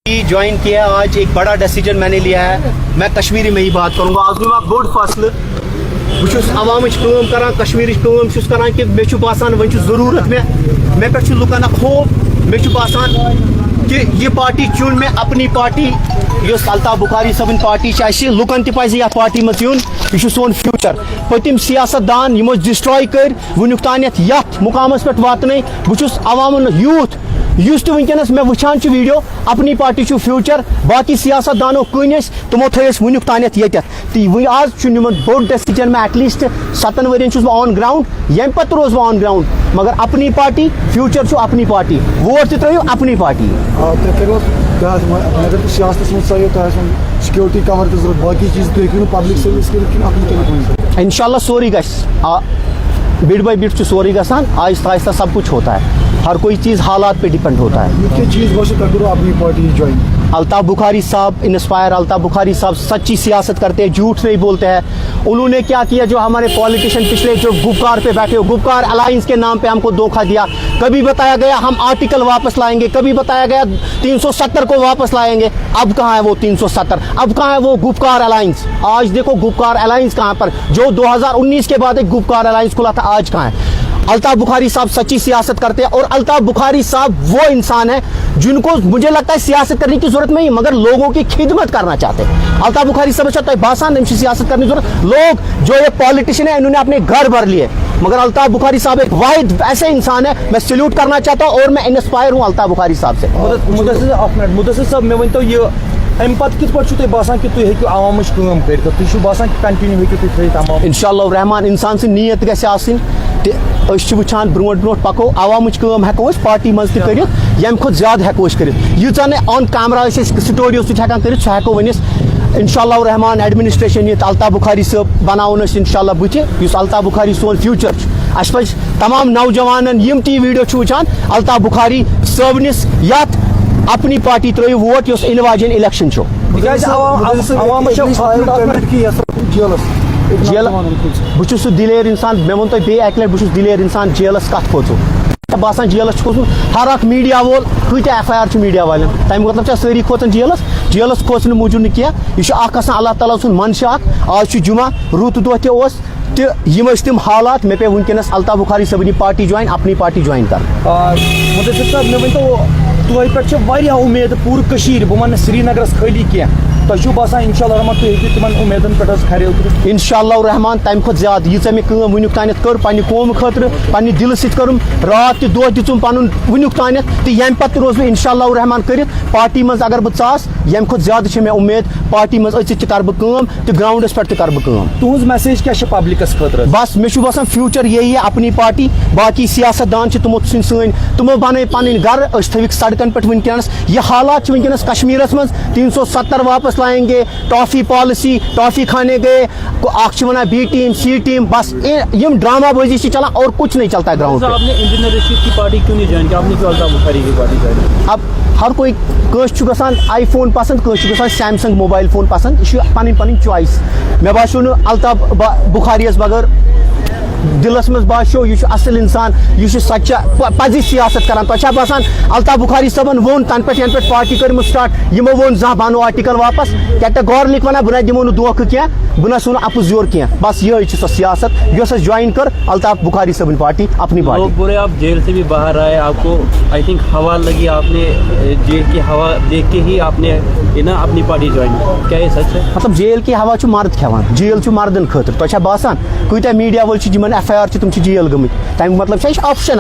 Join किया आज एक बड़ा डिसीजन मैंने लिया है. मैं कश्मीरी में ही बात करूँगा. आज मैं बोड़ फैसले बस अवामच काम करान कश्मीर काम करान कि मे बासान वन जरूरत मे पे लुकन खौफ मे बासान कि यह पार्टी चुन मे अपनी पार्टी यस अल्ताफ बुखारी सबन पार्टी लुकन तह पार्टी मज यून यह सोन फ्यूचर पतिम सियासतदान यमो डिस्ट्रॉय कर वुनुक तानत यथ मुकामस पे वातन बहुत अवामन यूथ युस तो वनकस मे वुचान वीडियो अपनी पार्टी फ्यूचर बाकी सियासतदानो कन तमो थस वुनुक तानत ये आज बोड़ डिसीजन में एटलीस्ट 7 वन ऑन ग्राउंड यम पे रोज ऑन ग्राउंड मगर Apni Party future Apni Party vote through Apni Party security cover बाकी चीज पब्लिक सर्विस इंशाल्लाह sorry bit by bit sorry गसान आहिस्ता आहिस्ता सब कुछ होता है. हर कोई चीज़ हालात पे डिपेंड होता है. चीज करो अपनी पार्टी ज्वाइन. अल्ताफ बुखारी साहब इंस्पायर अल्ताफ बुखारी साहब सच्ची सियासत करते हैं, झूठ नहीं बोलते हैं. उन्होंने क्या किया जो हमारे पॉलिटिशियन पिछले जो गुपकार पे बैठे हो गुपकार अलायंस के नाम पे हमको धोखा दिया. कभी बताया गया हम आर्टिकल वापस लाएंगे, कभी बताया गया 370 को वापस लाएंगे. अब कहाँ है वो 370? अब कहाँ है वो गुपकार अलायंस? आज देखो गुपकार अलायंस कहाँ पर जो 2019 के बाद एक गुपकार अलायंस खुला था, आज कहाँ है? अल्ताफ बुखारी साहब सच्ची सियासत करते हैं और अल्ताफ बुखारी साहब वो इंसान है जिनको मुझे लगता है सियासत करने की जरूरत नहीं मगर लोगों की खिदमत करना चाहते हैं. अल्ताफ बुखारी साहब चाहते हैं बासान सियासत करने की जरूरत. लोग जो ये पॉलिटिशियन है इन्होंने अपने घर भर लिए मगर अल्ताफ बुखारी साहब एक वाहिद ऐसे इंसान है. मैं सैल्यूट करना चाहता हूँ और मैं इंस्पायर हूँ अल्ताफ बुखारी साहब से. मुदस्सिर साहब मे वन ये अम पे कित पे बासान कि तुम हेकु अवामच काम कर तुम बासान कंटिन्यू हेकु तुम इंशाअल्लाह रहमान इंसान से नीयत गژھِ आसनी तो वुचान ब्रोट ब्रोट पको अवामच काम हेको पार्टी मज कर यम खुद ज्यादा हेको कर यीचा ने ऑन कैमरा स्टोरी हेकान कर सह हेको वनिस इंशाअल्लाह रहमान एडमिनिस्ट्रेशन ये अल्ताफ बुखारी साहब बनावन इंशाअल्लाह बुथ युस अल्ताफ बुखारी सोन फ्यूचर अस पज तमाम नौजवान यम ती वीडियो वुचान अल्ताफ बुखारी साहबनिस यथ अपनी पार्टी त्रो वोट यस इन वाजन इलेक्शन जेल बहुत दिलेर इंसान मे वो तुम अक लट बहुत दिलेर इंसान जेलस कत खोचु बासान जेलस खोचु हर अख मीडिया वोल कत FIR मीडिया वाले तम मतलब सारी खोचन जेलस खोचन मूजूब नह यह अल्लाह ताला सुन मंशा आज जुमा रुत दो तम हालात मे पे वनकस अल्ताफ बुखारी सबनी पार्टी ज्वाइन अपनी पार्टी ज्वाइन कर. मुदस्सिर साहब मे वन तो तुम पे उम्मीद पूरी कशीर बह वन श्रीनगरस खाली कह तुम बासान इंशाअल्लाह रहमान तुम हेकु तिमन उम्मीदन पे खरेल कर इंशाअल्लाह रहमान तम खुद ज्यादा यीचा मे काम वुनुक तान कर पन्ने कौम खतर पन्ने दिल सत करूम रात दह दिम पन वुनुक तान तो यम पे रोज बह इंशाअल्लाह रहमान कर पार्टी मज अगर बह ास यम खुद ज्यादा मे उम्मीद पार्टी मज अचित कर बह काम तो ग्राउंडस पे कर बह काम. तुज मैसेज क्या पब्लिकस खतर? बस मे बासान फ्यूचर यही है अपनी पार्टी बाकी सियासतदान तमो तमो बन पन घर थविक सड़कन पे वनकस यह हालात वनकस कश्मीरस मज 370 वापस लाएंगे टॉफी पॉलिसी टॉफी खाने गए one B team C team बस यम ड्रामाबाजी चलान और कुछ नहीं चलता ग्राउंड पे. आपने इंजीनियर रशीद की पार्टी क्यों नहीं ज्वाइन किया? आपने क्यों अल्ताफ बुखारी की पार्टी ज्वाइन? अब हर कोई कस गसान iPhone पसंद कस गसान सैमसंग मोबाइल फोन पसंद यह पन चॉइस. मे बासो अल्ताफ बुखारी बगैर दिलस मज बासो यह असल इंसान यह सच्चा पजी सियासत करान. तो बासान अल्ताफ बुखारी सबन वोन तन पे पार्टी कर स्टार्ट यमो वोन जहाँ बनो आर्टिकल वापस कैटेगोरिक वन बह दिमो धोख क्या बह सुन अपुज योर क्या बस यही सो सियासत यस ज्वाइन कर अल्ताफ बुखारी सबन पार्टी अपनी पार्टी. लोग बुरे आप जेल से भी बाहर आए आपको आई थिंक हवा लगी आपने जेल की हवा देख के ही आपने ना अपनी पार्टी ज्वाइन की. क्या ये सच है? मतलब जेल की हवा मर्द खेवान जेल मर्दन खतर तो बासान कूत मीडिया वल FIR तुम जेल गमत तम मतलब ऑप्शन.